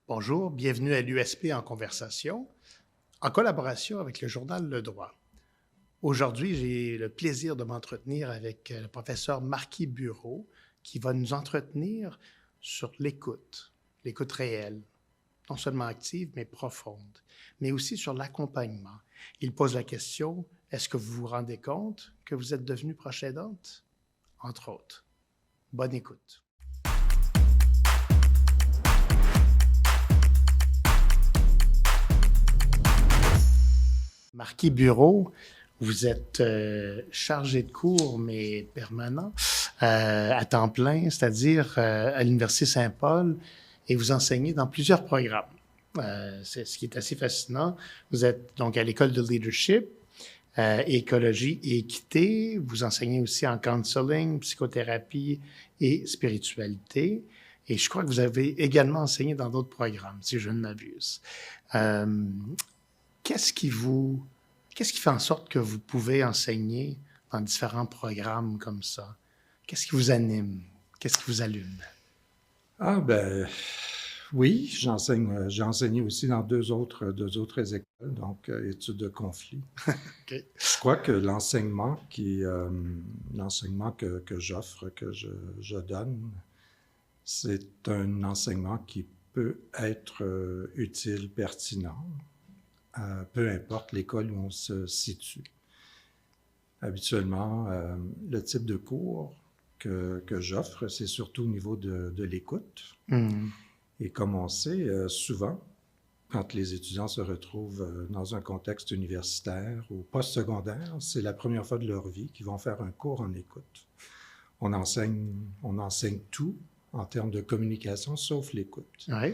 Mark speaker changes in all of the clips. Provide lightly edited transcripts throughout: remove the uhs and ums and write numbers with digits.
Speaker 1: Bonjour, bienvenue à l'USP en conversation, en collaboration avec le journal Le Droit. Aujourd'hui, j'ai le plaisir de m'entretenir avec le professeur Marquis Bureau, qui va nous entretenir sur l'écoute réelle, non seulement active, mais profonde, mais aussi sur l'accompagnement. Il pose la question, est-ce que vous vous rendez compte que vous êtes devenue proche aidante? Entre autres. Bonne écoute. Marquis Bureau, vous êtes chargé de cours, mais permanent, à temps plein, c'est-à-dire à l'Université Saint-Paul, et vous enseignez dans plusieurs programmes. C'est ce qui est assez fascinant. Vous êtes donc à l'école de leadership, écologie et équité. Vous enseignez aussi en counseling, psychothérapie et spiritualité. Et je crois que vous avez également enseigné dans d'autres programmes, si je ne m'abuse. Qu'est-ce qui fait en sorte que vous pouvez enseigner dans différents programmes comme ça? Qu'est-ce qui vous anime? Qu'est-ce qui vous allume?
Speaker 2: Ah ben oui, j'ai enseigné aussi dans deux autres écoles, donc études de conflit.
Speaker 1: OK.
Speaker 2: Je crois que l'enseignement que j'offre, que je donne, c'est un enseignement qui peut être utile, pertinent, peu importe l'école où on se situe. Habituellement, le type de cours que j'offre, c'est surtout au niveau de l'écoute. Et comme on sait, souvent, quand les étudiants se retrouvent dans un contexte universitaire ou postsecondaire, c'est la première fois de leur vie qu'ils vont faire un cours en écoute. On enseigne tout en termes de communication, sauf l'écoute.
Speaker 1: Oui.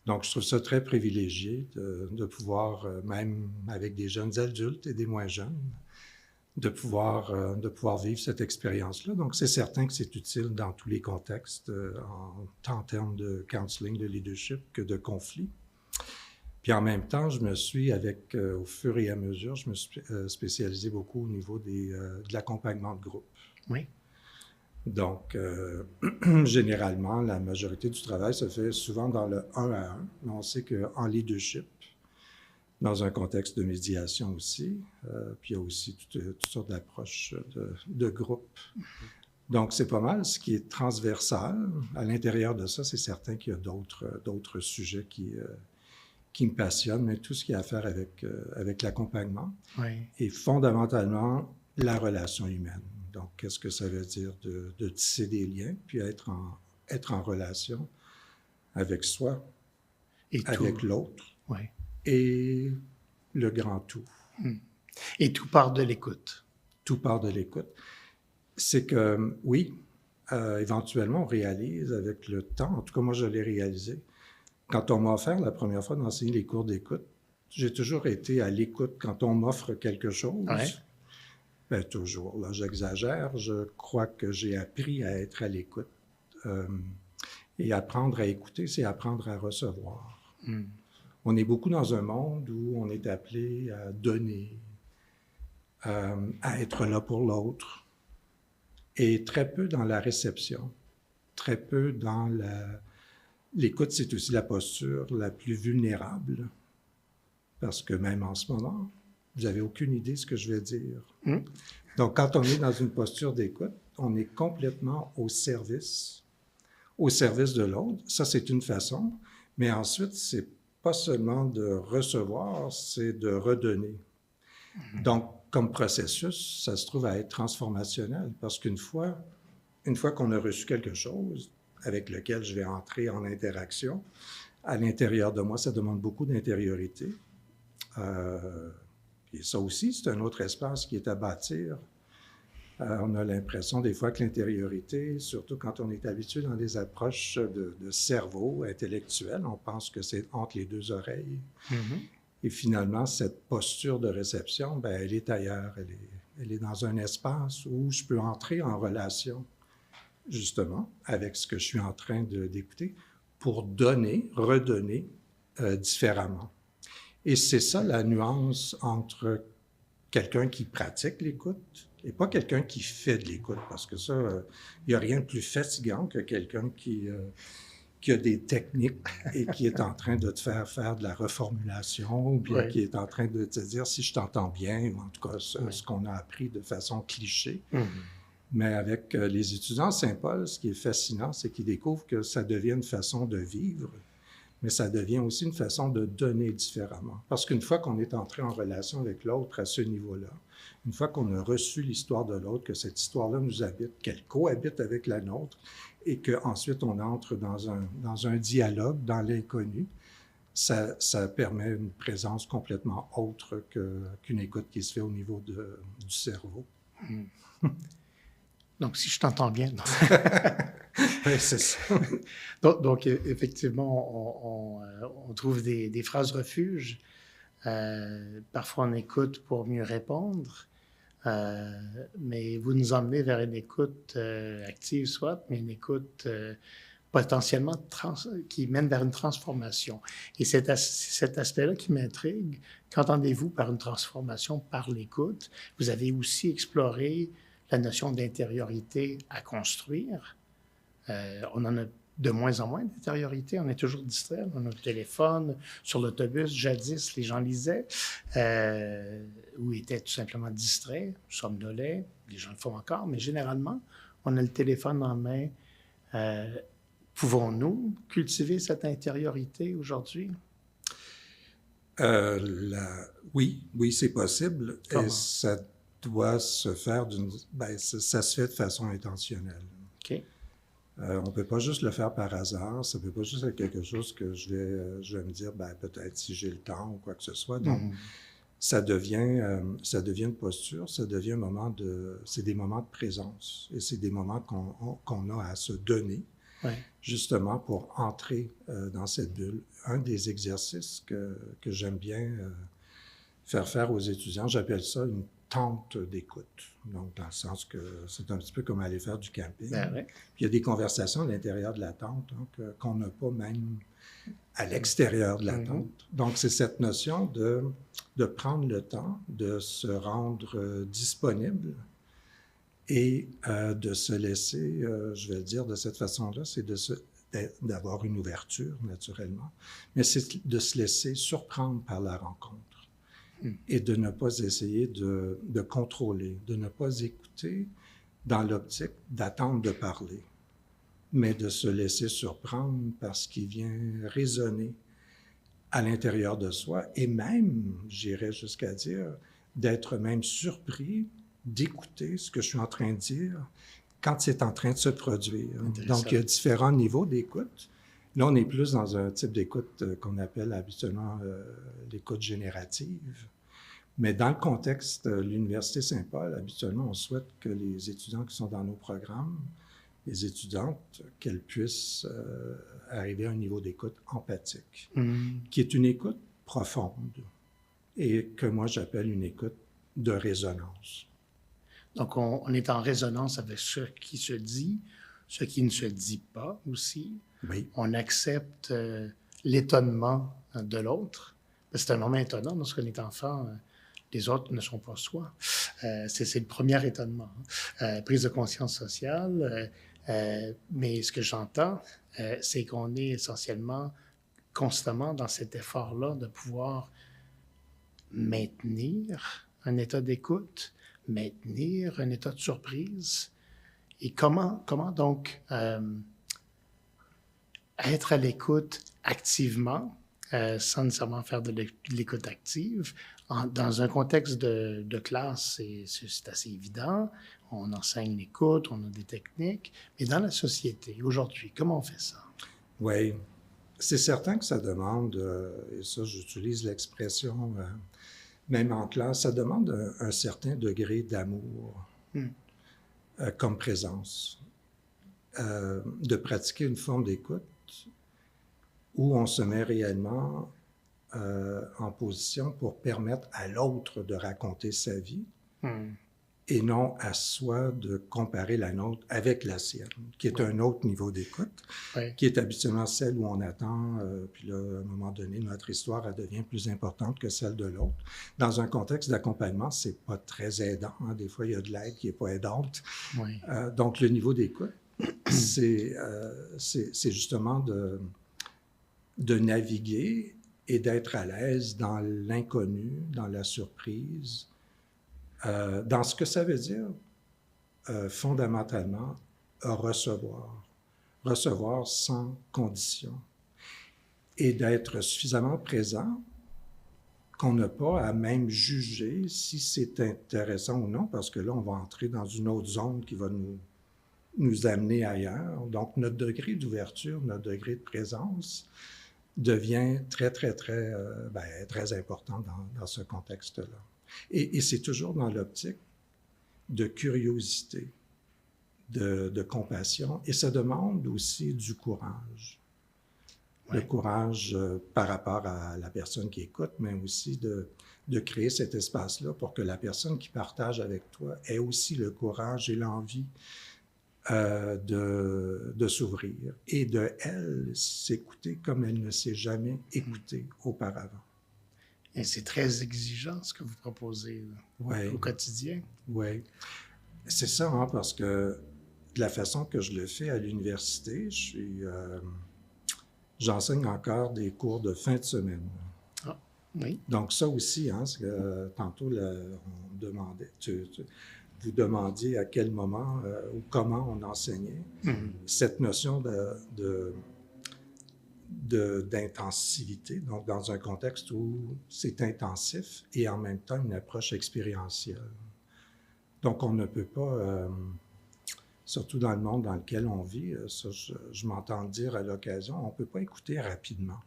Speaker 2: Donc, je trouve ça très privilégié de pouvoir, même avec des jeunes adultes et des moins jeunes, de pouvoir vivre cette expérience-là. Donc, c'est certain que c'est utile dans tous les contextes, tant en termes de counseling, de leadership que de conflit. Puis en même temps, au fur et à mesure, je me suis spécialisé beaucoup au niveau de l'accompagnement de groupe.
Speaker 1: Oui.
Speaker 2: Donc, généralement, la majorité du travail se fait souvent dans le 1 à 1, mais on sait qu'en leadership, dans un contexte de médiation aussi, puis il y a aussi toutes sortes d'approches de groupe. Donc, c'est pas mal ce qui est transversal. À l'intérieur de ça, c'est certain qu'il y a d'autres sujets qui me passionnent, mais tout ce qui a à faire avec l'accompagnement et fondamentalement la relation humaine. Donc, qu'est-ce que ça veut dire de tisser des liens, puis être en relation avec soi,
Speaker 1: Et
Speaker 2: avec l'autre, et le grand tout.
Speaker 1: Et tout part de l'écoute.
Speaker 2: Tout part de l'écoute. C'est que, oui, éventuellement, on réalise avec le temps, en tout cas moi je l'ai réalisé, quand on m'a offert la première fois d'enseigner les cours d'écoute, j'ai toujours été à l'écoute quand on m'offre quelque chose. Ben, toujours, là j'exagère, je crois que j'ai appris à être à l'écoute. Et apprendre à écouter, c'est apprendre à recevoir. On est beaucoup dans un monde où on est appelé à donner, à être là pour l'autre, et très peu dans la réception, très peu dans l'écoute. C'est aussi la posture la plus vulnérable, parce que même en ce moment, vous n'avez aucune idée de ce que je vais dire. Donc, quand on est dans une posture d'écoute, on est complètement au service de l'autre. Ça, c'est une façon, mais ensuite, c'est pas seulement de recevoir, c'est de redonner. Donc, comme processus, ça se trouve à être transformationnel, parce qu'une fois qu'on a reçu quelque chose avec lequel je vais entrer en interaction, à l'intérieur de moi, ça demande beaucoup d'intériorité. Et ça aussi, c'est un autre espace qui est à bâtir. On a l'impression des fois que l'intériorité, surtout quand on est habitué dans des approches de cerveau intellectuel, on pense que c'est entre les deux oreilles. Et finalement, cette posture de réception, ben, elle est ailleurs. Elle est dans un espace où je peux entrer en relation, justement, avec ce que je suis en train d'écouter, pour redonner différemment. Et c'est ça la nuance entre quelqu'un qui pratique l'écoute et pas quelqu'un qui fait de l'écoute, parce que ça, il n'y a rien de plus fatigant que quelqu'un qui qui a des techniques et qui est en train de te faire de la reformulation, ou bien qui est en train de te dire si je t'entends bien, ou en tout cas ce qu'on a appris de façon cliché. Mais avec les étudiants à Saint-Paul, ce qui est fascinant, c'est qu'ils découvrent que ça devient une façon de vivre, mais ça devient aussi une façon de donner différemment. Parce qu'une fois qu'on est entré en relation avec l'autre à ce niveau-là, une fois qu'on a reçu l'histoire de l'autre, que cette histoire-là nous habite, qu'elle cohabite avec la nôtre, et qu'ensuite on entre dans un dialogue, dans l'inconnu, ça permet une présence complètement autre qu'une écoute qui se fait au niveau du cerveau.
Speaker 1: Donc, si je t'entends bien.
Speaker 2: Oui, c'est ça.
Speaker 1: Donc, effectivement, on trouve des phrases refuges. Parfois, on écoute pour mieux répondre. Mais vous nous emmenez vers une écoute active, soit, mais une écoute potentiellement qui mène vers une transformation. Et c'est cet aspect-là qui m'intrigue. Qu'entendez-vous par une transformation par l'écoute? Vous avez aussi exploré la notion d'intériorité à construire. On en a de moins en moins d'intériorité. On est toujours distrait. On a notre téléphone, sur l'autobus. Jadis, les gens lisaient ou étaient tout simplement distraits, somnolaient. Les gens le font encore, mais généralement, on a le téléphone en main. Pouvons-nous cultiver cette intériorité aujourd'hui?
Speaker 2: Oui, c'est possible.
Speaker 1: Comment?
Speaker 2: Et ça doit se faire ça se fait de façon intentionnelle.
Speaker 1: OK.
Speaker 2: On ne peut pas juste le faire par hasard, ça ne peut pas juste être quelque chose que je vais me dire, peut-être si j'ai le temps ou quoi que ce soit. Donc, ça devient une posture, ça devient c'est des moments de présence et c'est des moments qu'on a à se donner, justement pour entrer dans cette bulle. Un des exercices que j'aime bien faire aux étudiants, j'appelle ça une tente d'écoute. Donc, dans le sens que c'est un petit peu comme aller faire du camping. Puis il y a des conversations à l'intérieur de la tente qu'on n'a pas même à l'extérieur de la tente. Donc, c'est cette notion de prendre le temps, de se rendre disponible et de se laisser, je vais le dire de cette façon-là, c'est d'avoir une ouverture, naturellement, mais c'est de se laisser surprendre par la rencontre. Et de ne pas essayer de contrôler, de ne pas écouter dans l'optique d'attendre de parler, mais de se laisser surprendre par ce qui vient résonner à l'intérieur de soi et même, j'irais jusqu'à dire, d'être même surpris d'écouter ce que je suis en train de dire quand c'est en train de se produire. Donc, il y a différents niveaux d'écoute. Là, on est plus dans un type d'écoute qu'on appelle habituellement l'écoute générative. Mais dans le contexte de l'Université Saint-Paul, habituellement, on souhaite que les étudiants qui sont dans nos programmes, les étudiantes, qu'elles puissent arriver à un niveau d'écoute empathique, qui est une écoute profonde et que moi, j'appelle une écoute de résonance.
Speaker 1: Donc, on est en résonance avec ce qui se dit, ce qui ne se dit pas aussi.
Speaker 2: Oui.
Speaker 1: On accepte l'étonnement de l'autre. C'est un moment étonnant lorsqu'on est enfant. Les autres ne sont pas soi. C'est le premier étonnement. Prise de conscience sociale. Mais ce que j'entends, c'est qu'on est essentiellement constamment dans cet effort-là de pouvoir maintenir un état d'écoute, maintenir un état de surprise. Et comment donc être à l'écoute activement, sans nécessairement faire de l'écoute active. Dans un contexte de classe, c'est assez évident. On enseigne l'écoute, on a des techniques. Mais dans la société, aujourd'hui, comment on fait ça?
Speaker 2: Oui, c'est certain que ça demande, et ça j'utilise l'expression même en classe, ça demande un certain degré d'amour comme présence. De pratiquer une forme d'écoute où on se met réellement en position pour permettre à l'autre de raconter sa vie et non à soi de comparer la nôtre avec la sienne, qui est un autre niveau d'écoute, qui est habituellement celle où on attend, puis là, à un moment donné, notre histoire, elle devient plus importante que celle de l'autre. Dans un contexte d'accompagnement, c'est pas très aidant. Hein. Des fois, il y a de l'aide qui n'est pas aidante. Donc, le niveau d'écoute c'est justement de naviguer et d'être à l'aise dans l'inconnu, dans la surprise, dans ce que ça veut dire, fondamentalement, recevoir. Recevoir sans condition. Et d'être suffisamment présent qu'on n'a pas à même juger si c'est intéressant ou non, parce que là, on va entrer dans une autre zone qui va nous amener ailleurs. Donc, notre degré d'ouverture, notre degré de présence devient très, très, très, très important dans ce contexte-là. Et c'est toujours dans l'optique de curiosité, de compassion, et ça demande aussi du courage. Ouais. Le courage par rapport à la personne qui écoute, mais aussi de créer cet espace-là pour que la personne qui partage avec toi ait aussi le courage et l'envie de s'ouvrir et de, elle, s'écouter comme elle ne s'est jamais écoutée auparavant.
Speaker 1: Et c'est très exigeant ce que vous proposez au quotidien.
Speaker 2: Oui, c'est ça, hein, parce que de la façon que je le fais à l'université, j'enseigne encore des cours de fin de semaine.
Speaker 1: Ah, oui.
Speaker 2: Donc ça aussi, hein, tantôt on demandait, vous demandiez à quel moment ou comment on enseignait. Mm-hmm. Cette notion d'intensivité, donc dans un contexte où c'est intensif et en même temps une approche expérientielle. Donc on ne peut pas, surtout dans le monde dans lequel on vit, ça je m'entends dire à l'occasion, on ne peut pas écouter rapidement.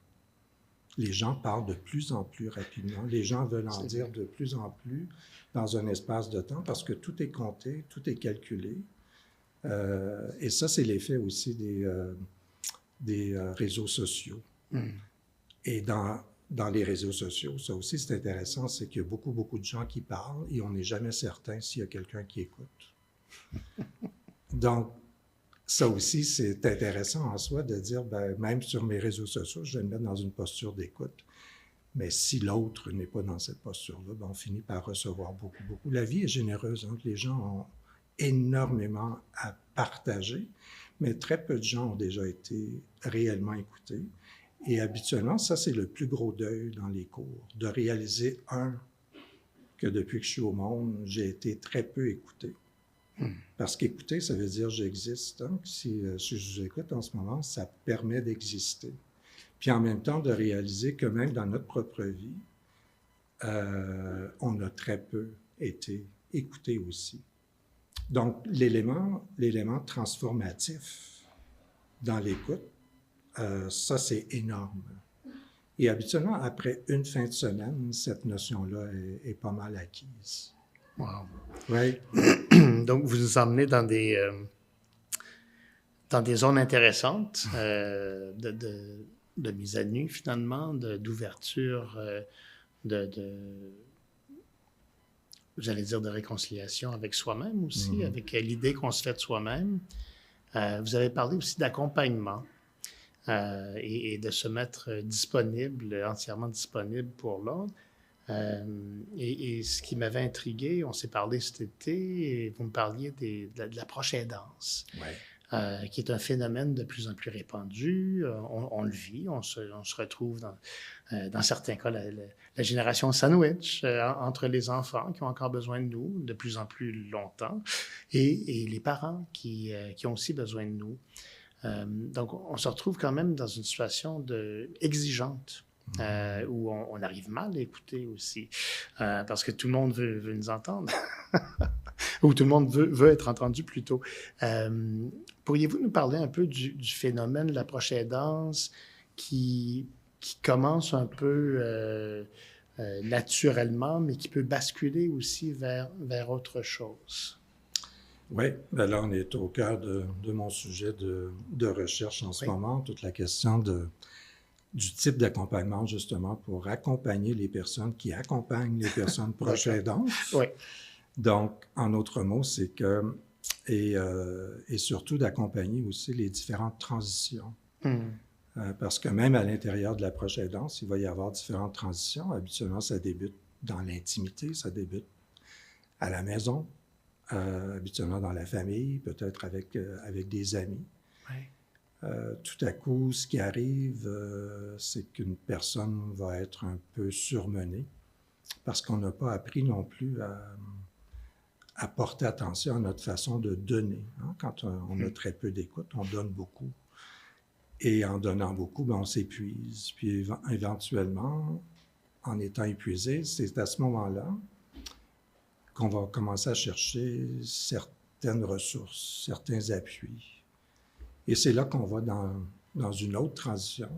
Speaker 2: Les gens parlent de plus en plus rapidement, les gens veulent en dire de plus en plus dans un espace de temps parce que tout est compté, tout est calculé. Et ça, c'est l'effet aussi des réseaux sociaux. Mm. Et dans les réseaux sociaux, ça aussi, c'est intéressant, c'est qu'il y a beaucoup, beaucoup de gens qui parlent et on n'est jamais certain s'il y a quelqu'un qui écoute. Donc, ça aussi, c'est intéressant en soi de dire, même sur mes réseaux sociaux, je vais me mettre dans une posture d'écoute. Mais si l'autre n'est pas dans cette posture-là, on finit par recevoir beaucoup, beaucoup. La vie est généreuse, hein? Les gens ont énormément à partager, mais très peu de gens ont déjà été réellement écoutés. Et habituellement, ça, c'est le plus gros deuil dans les cours, de réaliser, que depuis que je suis au monde, j'ai été très peu écouté. Parce qu'écouter, ça veut dire j'existe. Hein? Si je vous écoute en ce moment, ça permet d'exister. Puis en même temps, de réaliser que même dans notre propre vie, on a très peu été écouté aussi. Donc, l'élément transformatif dans l'écoute, ça, c'est énorme. Et habituellement, après une fin de semaine, cette notion-là est pas mal acquise.
Speaker 1: Wow.
Speaker 2: Oui.
Speaker 1: Donc, vous nous emmenez dans des zones intéressantes de mise à nu, finalement, d'ouverture, j'allais dire de réconciliation avec soi-même aussi, avec l'idée qu'on se fait de soi-même. Vous avez parlé aussi d'accompagnement et de se mettre disponible, entièrement disponible pour l'autre. Et ce qui m'avait intrigué, on s'est parlé cet été, et vous me parliez de l'approche aidance, qui est un phénomène de plus en plus répandu. On le vit, on se retrouve dans certains cas, la génération sandwich entre les enfants qui ont encore besoin de nous de plus en plus longtemps et les parents qui ont aussi besoin de nous. Donc, on se retrouve quand même dans une situation exigeante. Où on arrive mal à écouter aussi, parce que tout le monde veut nous entendre, ou tout le monde veut être entendu plutôt. Pourriez-vous nous parler un peu du phénomène de l'approche aidance qui commence un peu naturellement, mais qui peut basculer aussi vers autre chose?
Speaker 2: Oui, là, on est au cœur de mon sujet de recherche en ce moment, toute la question du type d'accompagnement, justement, pour accompagner les personnes qui accompagnent les personnes proches aidantes.
Speaker 1: Oui.
Speaker 2: Donc, en autres mots, c'est que, et surtout d'accompagner aussi les différentes transitions. Parce que même à l'intérieur de l'approche aidance, il va y avoir différentes transitions. Habituellement, ça débute dans l'intimité, ça débute à la maison, habituellement dans la famille, peut-être avec des amis.
Speaker 1: Ouais.
Speaker 2: Tout à coup, ce qui arrive, c'est qu'une personne va être un peu surmenée parce qu'on n'a pas appris non plus à porter attention à notre façon de donner. Hein? Quand on a très peu d'écoute, on donne beaucoup. Et en donnant beaucoup, ben, on s'épuise. Puis éventuellement, en étant épuisé, c'est à ce moment-là qu'on va commencer à chercher certaines ressources, certains appuis. Et c'est là qu'on va dans une autre transition,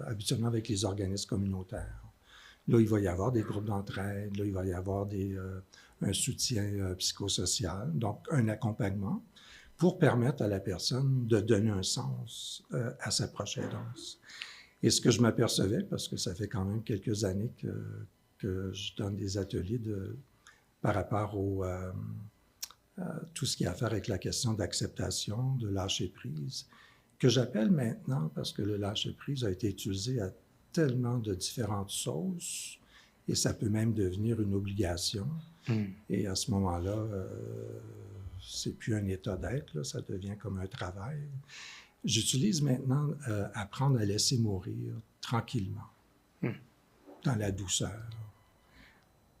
Speaker 2: habituellement avec les organismes communautaires. Là, il va y avoir des groupes d'entraide, là, il va y avoir un soutien psychosocial, donc un accompagnement pour permettre à la personne de donner un sens à sa proche aidance. Et ce que je m'apercevais, parce que ça fait quand même quelques années que je donne des ateliers par rapport tout ce qui a à faire avec la question d'acceptation, de lâcher prise, que j'appelle maintenant, parce que le lâcher prise a été utilisé à tellement de différentes sauces, et ça peut même devenir une obligation. Et à ce moment-là, c'est plus un état d'être, là, ça devient comme un travail. J'utilise maintenant apprendre à laisser mourir tranquillement, dans la douceur.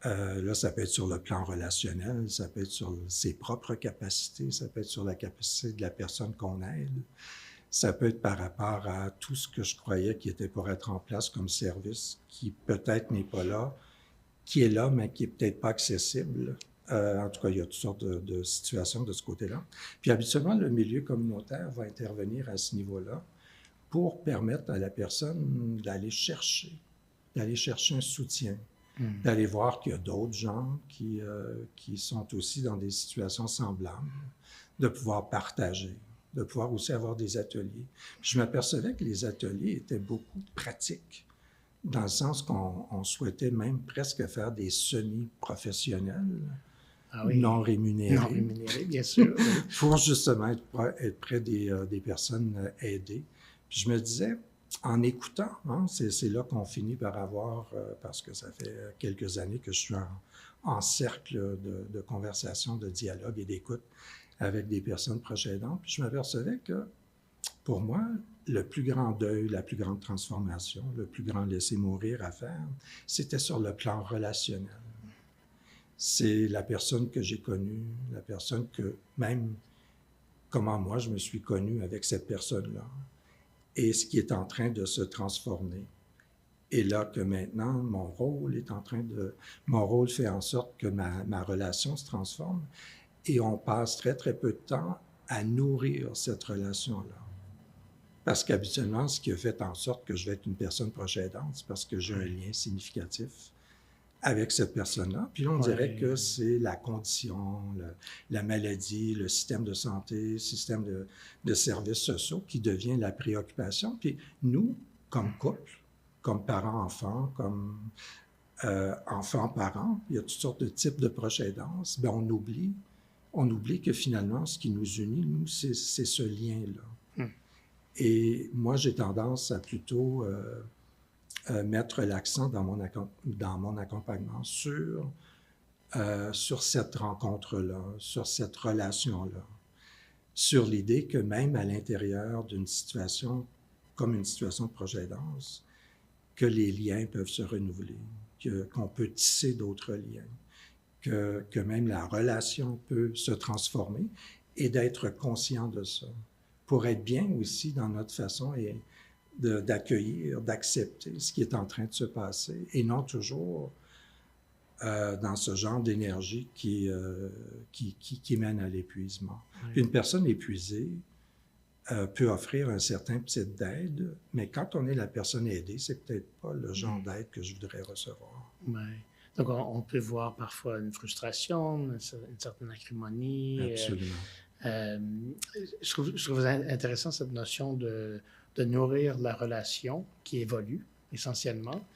Speaker 2: Là, ça peut être sur le plan relationnel, ça peut être sur ses propres capacités, ça peut être sur la capacité de la personne qu'on aide, ça peut être par rapport à tout ce que je croyais qui était pour être en place comme service, qui peut-être n'est pas là, qui est là, mais qui n'est peut-être pas accessible. En tout cas, il y a toutes sortes de situations de ce côté-là. Puis habituellement, le milieu communautaire va intervenir à ce niveau-là pour permettre à la personne d'aller chercher un soutien, d'aller voir qu'il y a d'autres gens qui sont aussi dans des situations semblables, de pouvoir partager, de pouvoir aussi avoir des ateliers. Je m'apercevais que les ateliers étaient beaucoup pratiques, dans le sens qu'on souhaitait même presque faire des semi-professionnels, non rémunérés.
Speaker 1: Non rémunérés, bien sûr.
Speaker 2: Pour justement être près des personnes aidées. Puis je me disais, en écoutant, hein, c'est là qu'on finit par avoir, parce que ça fait quelques années que je suis en cercle de conversation, de dialogue et d'écoute avec des personnes proches aidantes. Puis je m'apercevais que, pour moi, le plus grand deuil, la plus grande transformation, le plus grand laisser-mourir à faire, c'était sur le plan relationnel. C'est la personne que j'ai connue, la personne que, même comment moi je me suis connu avec cette personne-là, et ce qui est en train de se transformer. Et là que maintenant, mon rôle fait en sorte que ma relation se transforme, et on passe très, très peu de temps à nourrir cette relation-là. Parce qu'habituellement, ce qui a fait en sorte que je vais être une personne proche aidante, c'est parce que j'ai un lien significatif avec cette personne-là. Puis là, on dirait que c'est la condition, la maladie, le système de santé, le système de services sociaux qui devient la préoccupation. Puis nous, comme couple, comme parents-enfants, comme enfants-parents, il y a toutes sortes de types de proche aidance. Bien, on oublie que finalement, ce qui nous unit, nous, c'est ce lien-là. Et moi, j'ai tendance à plutôt mettre l'accent dans mon accompagnement sur cette rencontre-là, sur cette relation-là, sur l'idée que même à l'intérieur d'une situation comme une situation de proche aidance, que les liens peuvent se renouveler, qu'on peut tisser d'autres liens, que même la relation peut se transformer et d'être conscient de ça, pour être bien aussi dans notre façon d'accueillir, d'accepter ce qui est en train de se passer, et non toujours dans ce genre d'énergie qui mène à l'épuisement. Une personne épuisée peut offrir un certain type d'aide, mais quand on est la personne aidée, c'est peut-être pas le genre d'aide que je voudrais recevoir.
Speaker 1: Oui. Donc, on peut voir parfois une frustration, une certaine acrimonie.
Speaker 2: Absolument.
Speaker 1: Je trouve intéressant cette notion de nourrir la relation qui évolue essentiellement,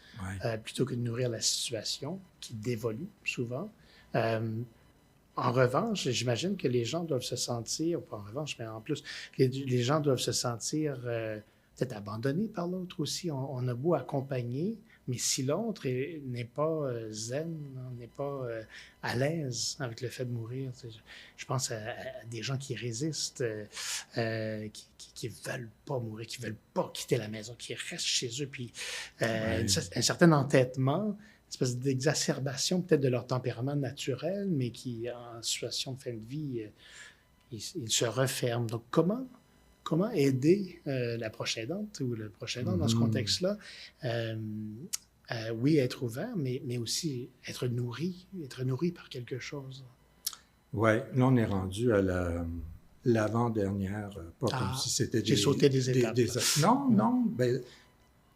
Speaker 1: plutôt que de nourrir la situation qui dévolue souvent. En revanche, j'imagine que les gens doivent se sentir, pas en revanche, mais en plus, les gens doivent se sentir peut-être abandonné par l'autre aussi. On a beau accompagner, mais si l'autre n'est pas zen, n'est pas à l'aise avec le fait de mourir, je pense à des gens qui résistent, qui veulent pas mourir, qui veulent pas quitter la maison, qui restent chez eux, puis un certain entêtement, une espèce d'exacerbation peut-être de leur tempérament naturel, mais qui, en situation de fin de vie, ils se referment. Donc, comment aider la proche aidante ou le proche aidant dans ce contexte-là? Oui, être ouvert, mais aussi être nourri par quelque chose.
Speaker 2: Oui, là, on est rendu à l'avant-dernière, pas comme si c'était
Speaker 1: j'ai sauté des étapes.
Speaker 2: Non, ben,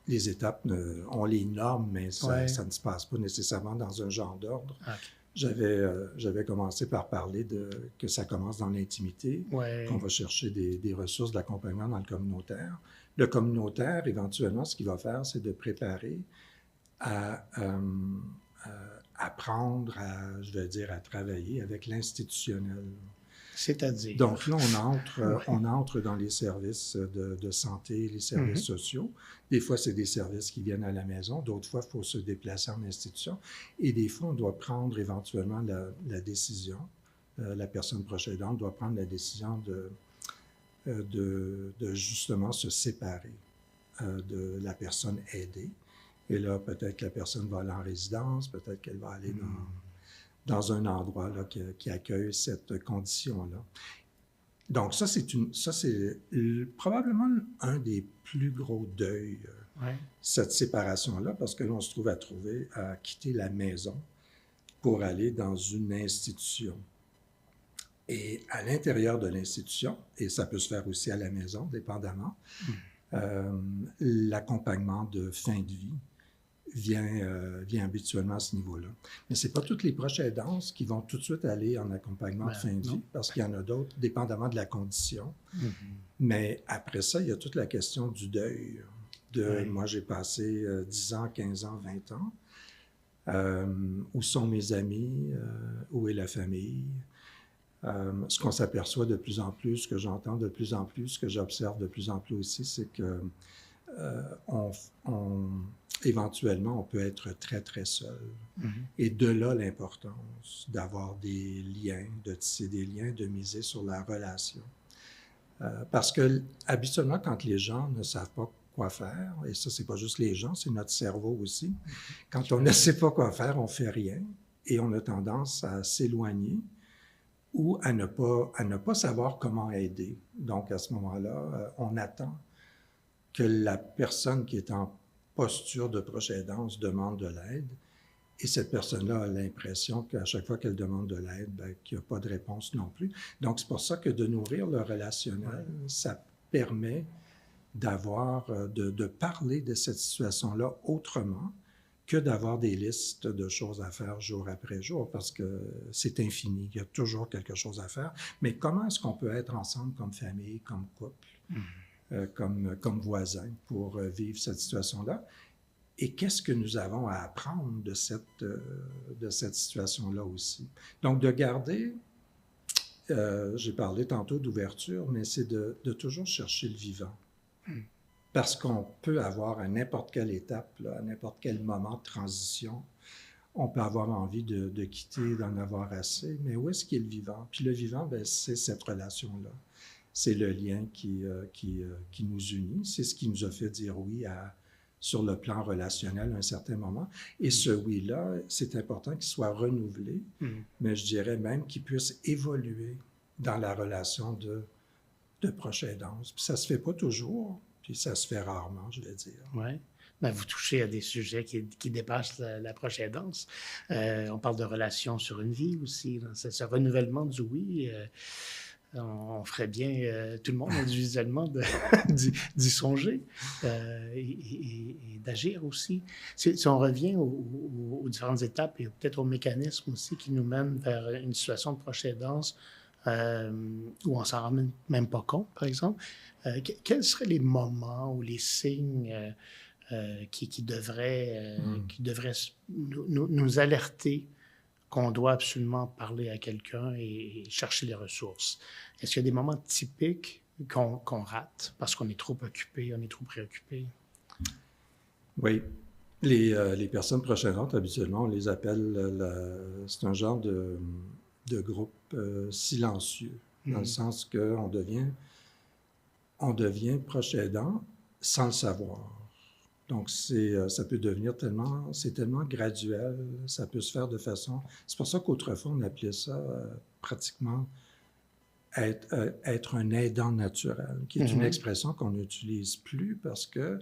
Speaker 2: les étapes, on les nomme, mais ça ne se passe pas nécessairement dans un genre d'ordre.
Speaker 1: Okay.
Speaker 2: J'avais commencé par parler que ça commence dans l'intimité, qu'on va chercher des ressources d'accompagnement dans le communautaire. Le communautaire, éventuellement, ce qu'il va faire, c'est de préparer à apprendre à travailler avec l'institutionnel.
Speaker 1: C'est-à-dire?
Speaker 2: Donc là, on entre dans les services de santé, les services sociaux. Des fois, c'est des services qui viennent à la maison. D'autres fois, il faut se déplacer en institution. Et des fois, on doit prendre éventuellement la décision. La personne proche aidante doit prendre la décision de justement se séparer de la personne aidée. Et là, peut-être que la personne va aller en résidence, peut-être qu'elle va aller dans un endroit là, qui accueille cette condition-là. Donc, ça, c'est probablement un des plus gros deuils, cette séparation-là, parce que là, on se trouve à quitter la maison pour aller dans une institution. Et à l'intérieur de l'institution, et ça peut se faire aussi à la maison, dépendamment, l'accompagnement de fin de vie vient habituellement à ce niveau-là. Mais ce n'est pas toutes les proches aidantes qui vont tout de suite aller en accompagnement de fin de vie, parce qu'il y en a d'autres, dépendamment de la condition. Mais après ça, il y a toute la question du deuil. Moi, j'ai passé 10 ans, 15 ans, 20 ans. Où sont mes amis? Où est la famille? Ce qu'on s'aperçoit de plus en plus, ce que j'entends de plus en plus, ce que j'observe de plus en plus aussi, c'est que éventuellement, on peut être très, très seul. Et de là, l'importance d'avoir des liens, de tisser des liens, de miser sur la relation. Parce que, habituellement, quand les gens ne savent pas quoi faire, et ça, c'est pas juste les gens, c'est notre cerveau aussi, quand on ne sait pas quoi faire, on fait rien, et on a tendance à s'éloigner ou à ne pas savoir comment aider. Donc, à ce moment-là, on attend que la personne qui est en posture de proche aidance demande de l'aide, et cette personne-là a l'impression qu'à chaque fois qu'elle demande de l'aide, qu'il n'y a pas de réponse non plus. Donc, c'est pour ça que de nourrir le relationnel, ça permet de parler de cette situation-là autrement que d'avoir des listes de choses à faire jour après jour, parce que c'est infini, il y a toujours quelque chose à faire. Mais comment est-ce qu'on peut être ensemble comme famille, comme couple, comme voisins pour vivre cette situation-là? Et qu'est-ce que nous avons à apprendre de cette situation-là aussi? Donc, de garder, j'ai parlé tantôt d'ouverture, mais c'est de toujours chercher le vivant. Parce qu'on peut avoir à n'importe quelle étape, là, à n'importe quel moment de transition, on peut avoir envie de quitter, d'en avoir assez, mais où est-ce qu'il est le vivant? Puis le vivant, c'est cette relation-là. C'est le lien qui nous unit. C'est ce qui nous a fait dire oui sur le plan relationnel à un certain moment. Et ce oui-là, c'est important qu'il soit renouvelé, mais je dirais même qu'il puisse évoluer dans la relation de proche aidance. Puis ça se fait pas toujours, puis ça se fait rarement, je vais dire.
Speaker 1: Oui. Ben, vous touchez à des sujets qui dépassent la proche aidance. On parle de relations sur une vie aussi. Ce renouvellement du oui, on ferait bien, tout le monde individuellement, d'y songer et d'agir aussi. Si on revient aux différentes étapes et peut-être aux mécanismes aussi qui nous mènent vers une situation de proche aidance, où on s'en rend même pas compte, par exemple, quels seraient les moments ou les signes qui devraient nous alerter qu'on doit absolument parler à quelqu'un et chercher les ressources? Est-ce qu'il y a des moments typiques qu'on rate parce qu'on est trop occupé, on est trop préoccupé?
Speaker 2: Oui. Les personnes proches aidantes, habituellement, on les appelle, c'est un genre de groupe silencieux, dans le sens qu'on devient proche aidant sans le savoir. Donc, ça peut devenir c'est tellement graduel, ça peut se faire de façon... C'est pour ça qu'autrefois, on appelait ça pratiquement être un aidant naturel, qui est une expression qu'on n'utilise plus parce que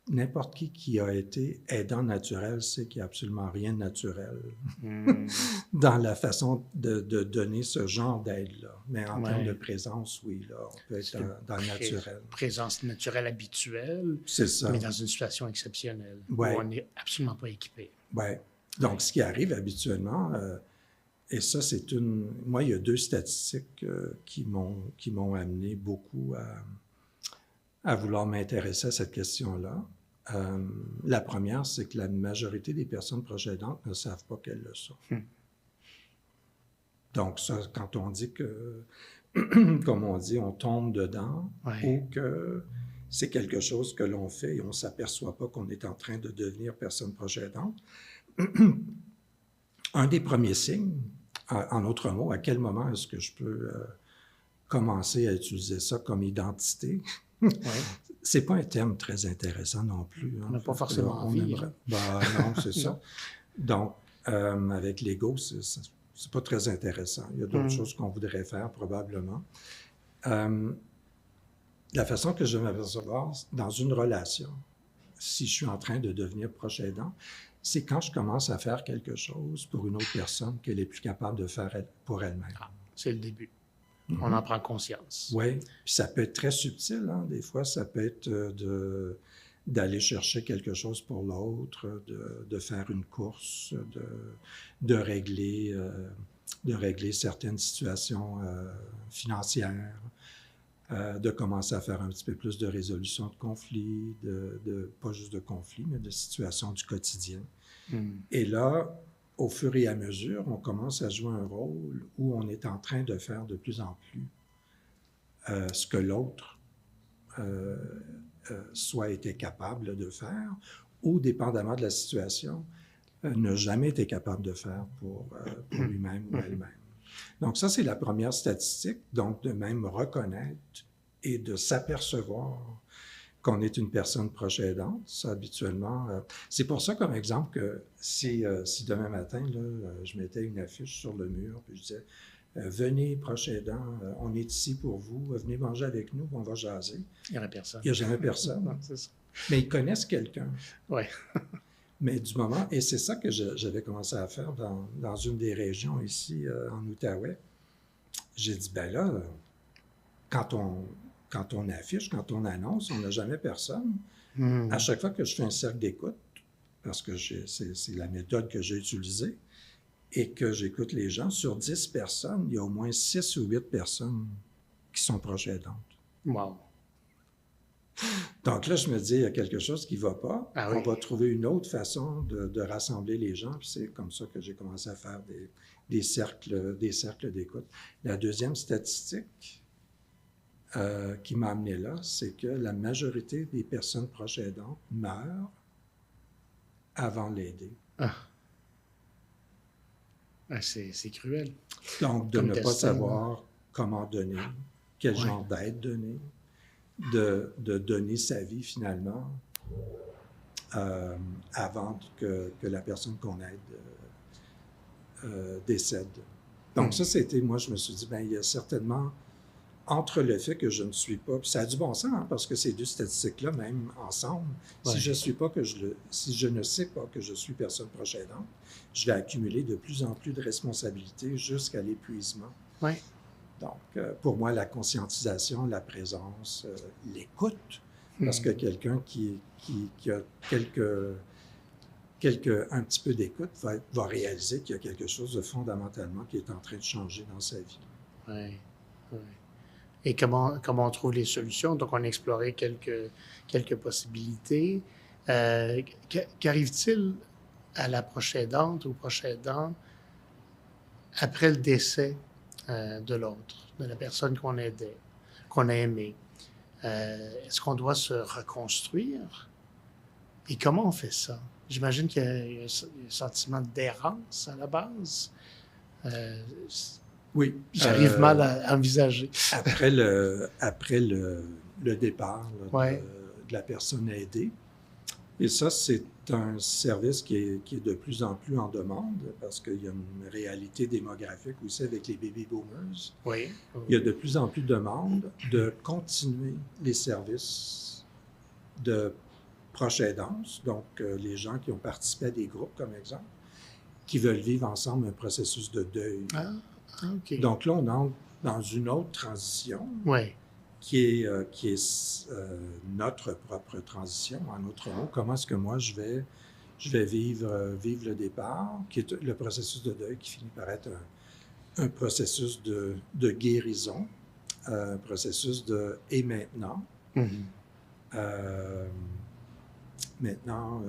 Speaker 2: n'importe qui a été aidant naturel sait qu'il n'y a absolument rien de naturel dans la façon de donner ce genre d'aide-là. Mais en termes de présence, oui, là, on peut être dans le naturel.
Speaker 1: Présence naturelle habituelle,
Speaker 2: c'est ça.
Speaker 1: Mais dans une situation exceptionnelle où on n'est absolument pas équipé.
Speaker 2: Oui. Donc, ce qui arrive habituellement, et ça, c'est une... Moi, il y a 2 statistiques qui m'ont amené beaucoup à vouloir m'intéresser à cette question-là. La première, c'est que la majorité des personnes proches aidantes ne savent pas qu'elles le sont. Donc, ça, quand on dit que, comme on dit, on tombe dedans, ou que c'est quelque chose que l'on fait et on ne s'aperçoit pas qu'on est en train de devenir personne proche aidante, un des premiers signes, en d'autres mots, à quel moment est-ce que je peux commencer à utiliser ça comme identité? C'est pas un terme très intéressant non plus.
Speaker 1: On n'a pas forcément envie.
Speaker 2: Non, c'est ça. Donc, avec l'ego, c'est pas très intéressant. Il y a d'autres choses qu'on voudrait faire, probablement. La façon que je vais m'apercevoir dans une relation, si je suis en train de devenir proche aidant, c'est quand je commence à faire quelque chose pour une autre personne qu'elle est plus capable de faire pour elle-même.
Speaker 1: C'est le début. On en prend conscience.
Speaker 2: Oui, puis ça peut être très subtil. Hein? Des fois, ça peut être d'aller chercher quelque chose pour l'autre, de faire une course, de régler certaines situations financières, de commencer à faire un petit peu plus de résolution de conflits, pas juste de conflits, mais de situations du quotidien. Et là, au fur et à mesure, on commence à jouer un rôle où on est en train de faire de plus en plus ce que l'autre soit été capable de faire, ou, dépendamment de la situation, n'a jamais été capable de faire pour lui-même ou elle-même. Donc ça, c'est la première statistique, donc de même reconnaître et de s'apercevoir qu'on est une personne proche aidante. Ça, habituellement, c'est pour ça, comme exemple, que si demain matin, là, je mettais une affiche sur le mur, puis je disais « Venez, proche aidant, on est ici pour vous, venez manger avec nous, on va jaser. »
Speaker 1: Il n'y aurait personne.
Speaker 2: Il n'y a jamais personne.
Speaker 1: Non, c'est ça.
Speaker 2: Mais ils connaissent quelqu'un.
Speaker 1: Oui.
Speaker 2: Mais du moment, et c'est ça que j'avais commencé à faire dans une des régions ici, en Outaouais, j'ai dit, ben là, quand on affiche, quand on annonce, on n'a jamais personne. À chaque fois que je fais un cercle d'écoute, parce que c'est la méthode que j'ai utilisée, et que j'écoute les gens, sur 10 personnes, il y a au moins 6 ou 8 personnes qui sont proches aidantes.
Speaker 1: Wow.
Speaker 2: Donc là, je me dis, il y a quelque chose qui ne va pas.
Speaker 1: Ah oui.
Speaker 2: On va trouver une autre façon de rassembler les gens. Puis c'est comme ça que j'ai commencé à faire des cercles d'écoute. La deuxième statistique qui m'a amené là, c'est que la majorité des personnes proches aidantes meurent avant l'aider.
Speaker 1: C'est cruel.
Speaker 2: Donc, de ne pas savoir comment donner, quel genre d'aide donner, de donner sa vie finalement avant que la personne qu'on aide décède. Donc ça, c'était, moi, je me suis dit, bien, il y a certainement, entre le fait que je ne suis pas, puis ça a du bon sens, hein, parce que ces 2 statistiques-là, même ensemble, si je ne sais pas que je suis personne proche aidante, je vais accumuler de plus en plus de responsabilités jusqu'à l'épuisement.
Speaker 1: Oui.
Speaker 2: Donc, pour moi, la conscientisation, la présence, l'écoute, parce que quelqu'un qui a un petit peu d'écoute va réaliser qu'il y a quelque chose de fondamentalement qui est en train de changer dans sa vie.
Speaker 1: Oui. Et comment on trouve les solutions? Donc, on a exploré quelques possibilités. Qu'arrive-t-il à la proche aidante ou proche aidant après le décès de l'autre, de la personne qu'on aidait, qu'on a aimé. Est-ce qu'on doit se reconstruire? Et comment on fait ça? J'imagine qu'il y a un sentiment d'errance à la base.
Speaker 2: Oui.
Speaker 1: J'arrive mal à envisager.
Speaker 2: Après le départ là,
Speaker 1: Ouais.
Speaker 2: de la personne aidée. Et ça, c'est un service qui est de plus en plus en demande parce qu'il y a une réalité démographique aussi avec les baby boomers.
Speaker 1: Oui.
Speaker 2: Il y a de plus en plus de demandes de continuer les services de proche aidance, donc les gens qui ont participé à des groupes, comme exemple, qui veulent vivre ensemble un processus de deuil.
Speaker 1: Ah, OK.
Speaker 2: Donc là, on entre dans une autre transition
Speaker 1: Oui.
Speaker 2: qui est notre propre transition, en d'autres mots. Comment est-ce que moi, je vais vivre le départ, qui est le processus de deuil qui finit par être un processus de guérison, un processus de « et maintenant
Speaker 1: Mm-hmm.
Speaker 2: Maintenant,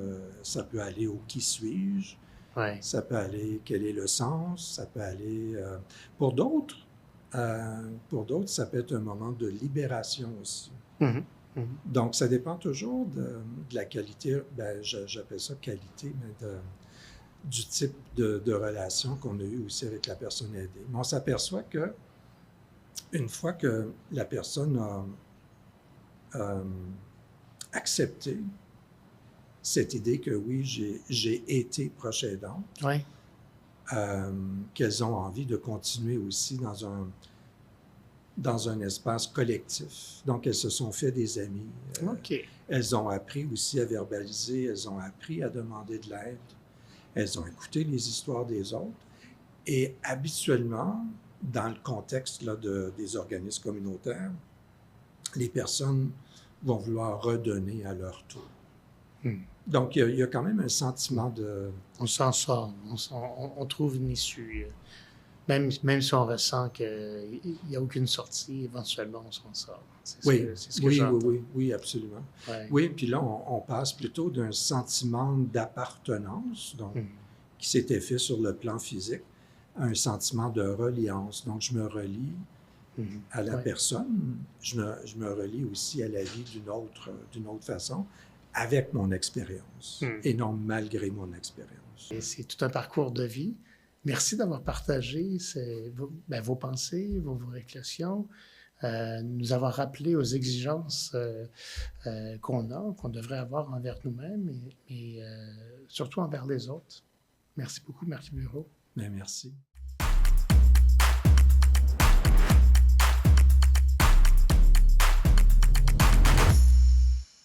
Speaker 2: ça peut aller au « qui suis-je »,
Speaker 1: Ouais.
Speaker 2: ça peut aller « quel est le sens », ça peut aller… pour d'autres, ça peut être un moment de libération aussi.
Speaker 1: Mm-hmm. Mm-hmm.
Speaker 2: Donc, ça dépend toujours de la qualité, ben, j'appelle ça qualité, mais du type de relation qu'on a eu aussi avec la personne aidée. Mais on s'aperçoit que une fois que la personne a accepté cette idée que oui, j'ai été proche aidante,
Speaker 1: Ouais.
Speaker 2: qu'elles ont envie de continuer aussi dans un espace collectif. Donc, elles se sont fait des amis.
Speaker 1: OK.
Speaker 2: Elles ont appris aussi à verbaliser, elles ont appris à demander de l'aide, elles ont écouté les histoires des autres. Et habituellement, dans le contexte là, des organismes communautaires, les personnes vont vouloir redonner à leur tour. Donc, il y a quand même un sentiment de…
Speaker 1: On s'en sort, on trouve une issue. Même si on ressent qu'il n'y a aucune sortie, éventuellement, on s'en sort. C'est ce que j'entends.
Speaker 2: Oui, absolument.
Speaker 1: Ouais.
Speaker 2: Oui, puis là, on passe plutôt d'un sentiment d'appartenance, donc, qui s'était fait sur le plan physique, à un sentiment de reliance. Donc, je me relie à la personne, je me relie aussi à la vie d'une autre façon, avec mon expérience, et non malgré mon expérience.
Speaker 1: Et c'est tout un parcours de vie. Merci d'avoir partagé vos pensées, vos réflexions, nous avoir rappelé aux exigences qu'on devrait avoir envers nous-mêmes et surtout envers les autres. Merci beaucoup, Marc Bureau.
Speaker 2: Bien, merci.